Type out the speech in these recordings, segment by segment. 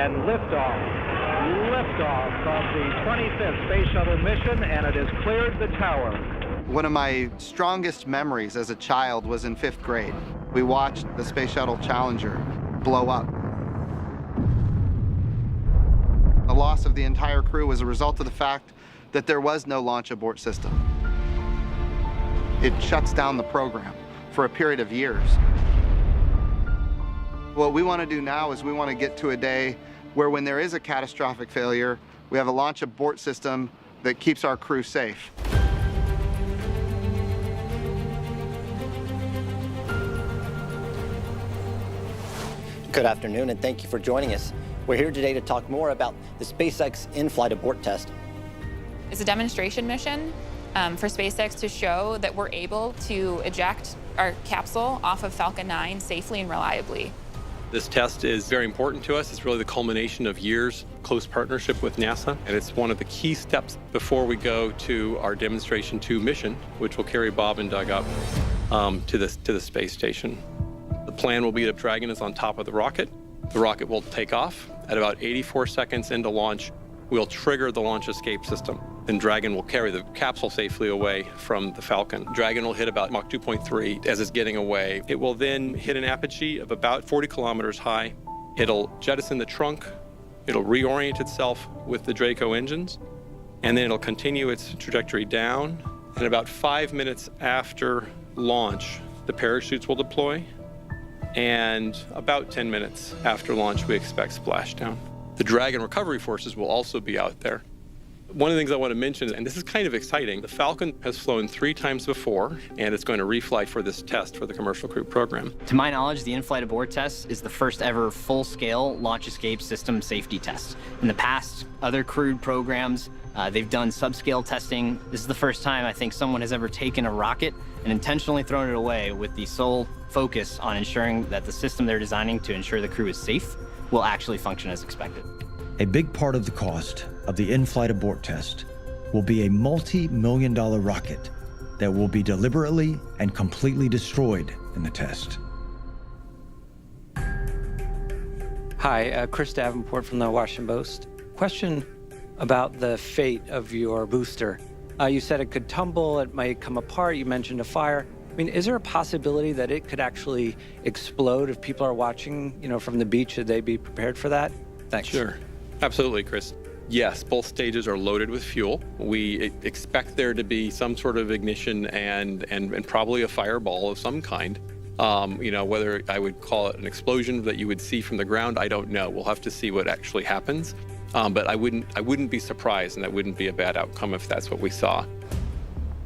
And liftoff. Liftoff of the 25th Space Shuttle mission, and it has cleared the tower. One of my strongest memories as a child was in 5th grade. We watched the Space Shuttle Challenger blow up. The loss of the entire crew was a result of the fact that there was no launch abort system. It shuts down the program for a period of years. What we want to do now is we want to get to a day where when there is a catastrophic failure, we have a launch abort system that keeps our crew safe. Good afternoon, and thank you for joining us. We're here today to talk more about the SpaceX in-flight abort test. It's a demonstration mission for SpaceX to show that we're able to eject our capsule off of Falcon 9 safely and reliably. This test is very important to us. It's really the culmination of years of close partnership with NASA, and it's one of the key steps before we go to our Demonstration 2 mission, which will carry Bob and Doug up to the space station. The plan will be that Dragon is on top of the rocket. The rocket will take off. At about 84 seconds into launch, we'll trigger the launch escape system. Then Dragon will carry the capsule safely away from the Falcon. Dragon will hit about Mach 2.3 as it's getting away. It will then hit an apogee of about 40 kilometers high. It'll jettison the trunk. It'll reorient itself with the Draco engines, and then it'll continue its trajectory down. And about 5 minutes after launch, the parachutes will deploy. And about 10 minutes after launch, we expect splashdown. The Dragon recovery forces will also be out there. One of the things I want to mention, and this is kind of exciting, the Falcon has flown 3 times before, and it's going to refly for this test for the Commercial Crew Program. To my knowledge, the in-flight abort test is the first ever full-scale launch escape system safety test. In the past, other crewed programs, they've done subscale testing. This is the first time I think someone has ever taken a rocket and intentionally thrown it away with the sole focus on ensuring that the system they're designing to ensure the crew is safe will actually function as expected. A big part of the cost of the in-flight abort test will be a multi-million-dollar rocket that will be deliberately and completely destroyed in the test. Hi, Chris Davenport from the Washington Post. Question about the fate of your booster. You said it could tumble, it might come apart, you mentioned a fire. I mean, is there a possibility that it could actually explode if people are watching, from the beach? Should they be prepared for that? Thanks. Sure. Absolutely, Chris. Yes, both stages are loaded with fuel. We expect there to be some sort of ignition and probably a fireball of some kind. Whether I would call it an explosion that you would see from the ground, I don't know. We'll have to see what actually happens. But I wouldn't be surprised, and that wouldn't be a bad outcome if that's what we saw.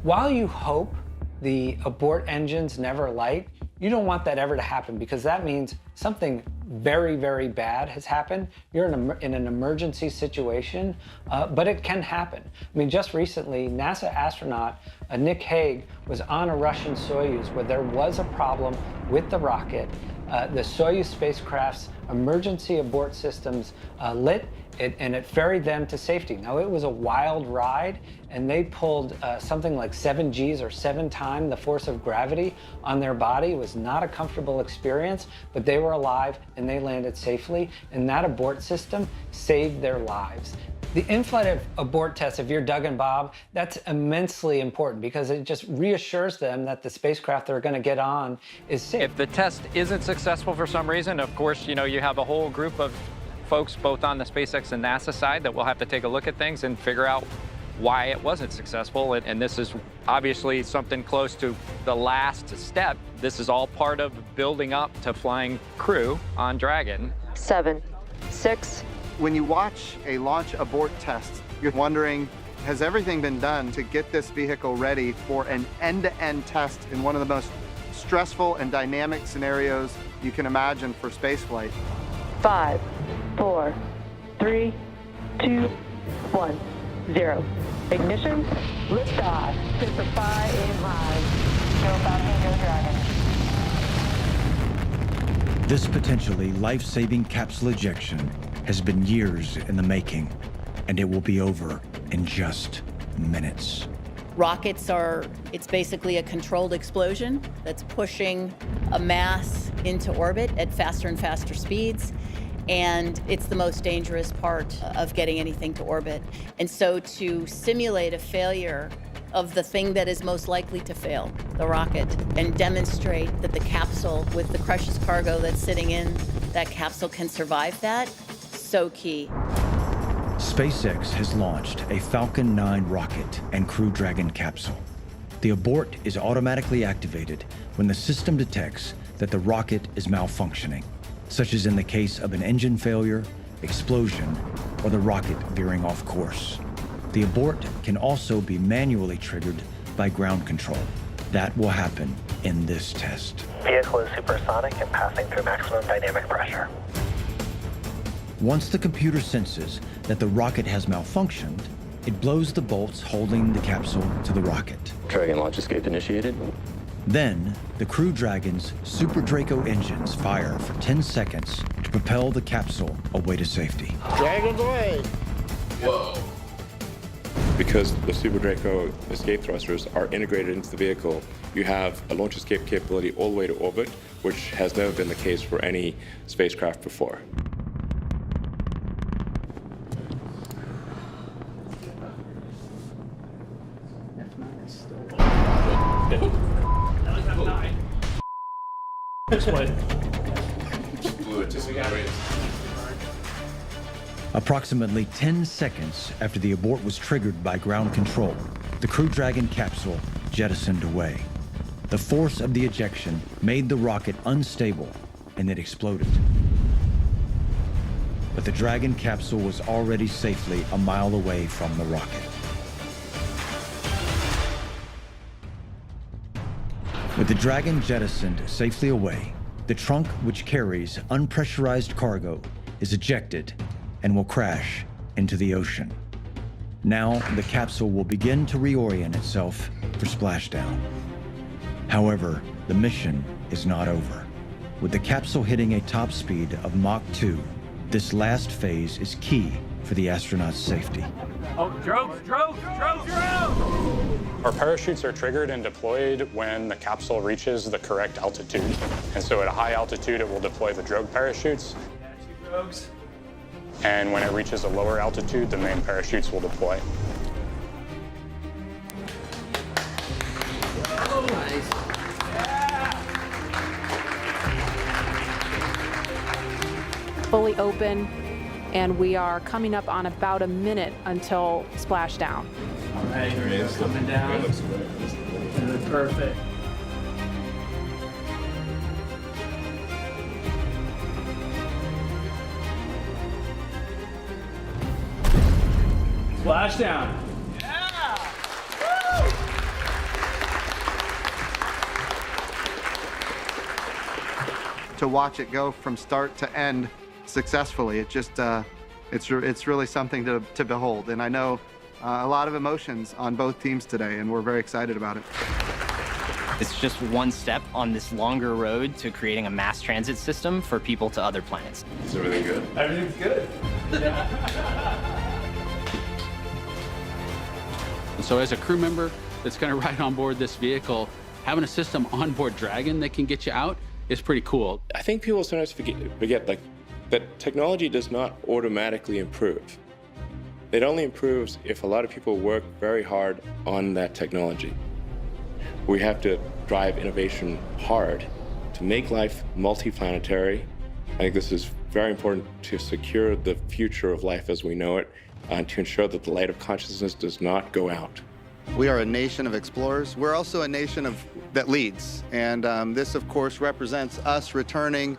While you hope the abort engines never light, you don't want that ever to happen, because that means something very, very bad has happened. You're in an emergency situation, but it can happen. I mean, just recently, NASA astronaut Nick Hague was on a Russian Soyuz where there was a problem with the rocket. The Soyuz spacecraft's emergency abort systems lit, and it ferried them to safety. Now, it was a wild ride, and they pulled something like 7 Gs or 7 times the force of gravity on their body. It was not a comfortable experience, but they were alive and they landed safely, and that abort system saved their lives. The in-flight abort test, if you're Doug and Bob, that's immensely important because it just reassures them that the spacecraft they're going to get on is safe. If the test isn't successful for some reason, of course, you have a whole group of folks both on the SpaceX and NASA side that will have to take a look at things and figure out why it wasn't successful. And this is obviously something close to the last step. This is all part of building up to flying crew on Dragon. 7, 6. When you watch a launch abort test, you're wondering, has everything been done to get this vehicle ready for an end-to-end test in one of the most stressful and dynamic scenarios you can imagine for spaceflight? 5, 4, 3, 2, 1, 0. Ignition, liftoff. 55 aim high. Go Falcon, go Dragon. This potentially life-saving capsule ejection has been years in the making, and it will be over in just minutes. Rockets it's basically a controlled explosion that's pushing a mass into orbit at faster and faster speeds. and it's the most dangerous part of getting anything to orbit. And so to simulate a failure of the thing that is most likely to fail, the rocket, and demonstrate that the capsule with the precious cargo that's sitting in that capsule can survive that, so key. SpaceX has launched a Falcon 9 rocket and Crew Dragon capsule. The abort is automatically activated when the system detects that the rocket is malfunctioning, such as in the case of an engine failure, explosion, or the rocket veering off course. The abort can also be manually triggered by ground control. That will happen in this test. Vehicle is supersonic and passing through maximum dynamic pressure. Once the computer senses that the rocket has malfunctioned, it blows the bolts holding the capsule to the rocket. Dragon launch escape initiated. Then, the Crew Dragon's Super Draco engines fire for 10 seconds to propel the capsule away to safety. Dragon's away! Whoa. Because the Super Draco escape thrusters are integrated into the vehicle, you have a launch escape capability all the way to orbit, which has never been the case for any spacecraft before. Approximately 10 seconds after the abort was triggered by ground control, the Crew Dragon capsule jettisoned away. The force of the ejection made the rocket unstable, and it exploded. But the Dragon capsule was already safely a mile away from the rocket. With the Dragon jettisoned safely away, the trunk, which carries unpressurized cargo, is ejected and will crash into the ocean. Now, the capsule will begin to reorient itself for splashdown. However, the mission is not over. With the capsule hitting a top speed of Mach 2, this last phase is key for the astronauts' safety. Oh, drones! Our parachutes are triggered and deployed when the capsule reaches the correct altitude. And so at a high altitude, it will deploy the drogue parachutes. And when it reaches a lower altitude, the main parachutes will deploy. Nice. Fully open, and we are coming up on about a minute until splashdown. All right, here it is coming down. Perfect. Splashdown. To watch it go from start to end successfully, it just it's really something to behold. And I know a lot of emotions on both teams today, and we're very excited about it. It's just one step on this longer road to creating a mass transit system for people to other planets. Is everything good? Everything's good. So as a crew member that's going to ride on board this vehicle, having a system on board Dragon that can get you out is pretty cool. I think people sometimes forget like, that technology does not automatically improve. It only improves if a lot of people work very hard on that technology. We have to drive innovation hard to make life multiplanetary. I think this is very important to secure the future of life as we know it, and to ensure that the light of consciousness does not go out. We are a nation of explorers. We're also a nation that leads. And this, of course, represents us returning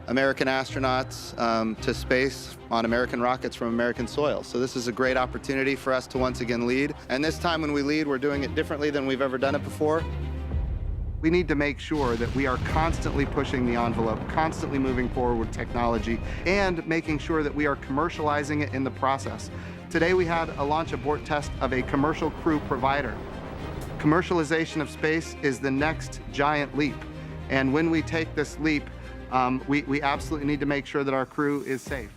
American astronauts to space on American rockets from American soil. So this is a great opportunity for us to once again lead. And this time when we lead, we're doing it differently than we've ever done it before. We need to make sure that we are constantly pushing the envelope, constantly moving forward with technology, and making sure that we are commercializing it in the process. Today we had a launch abort test of a commercial crew provider. Commercialization of space is the next giant leap. And when we take this leap, we absolutely need to make sure that our crew is safe.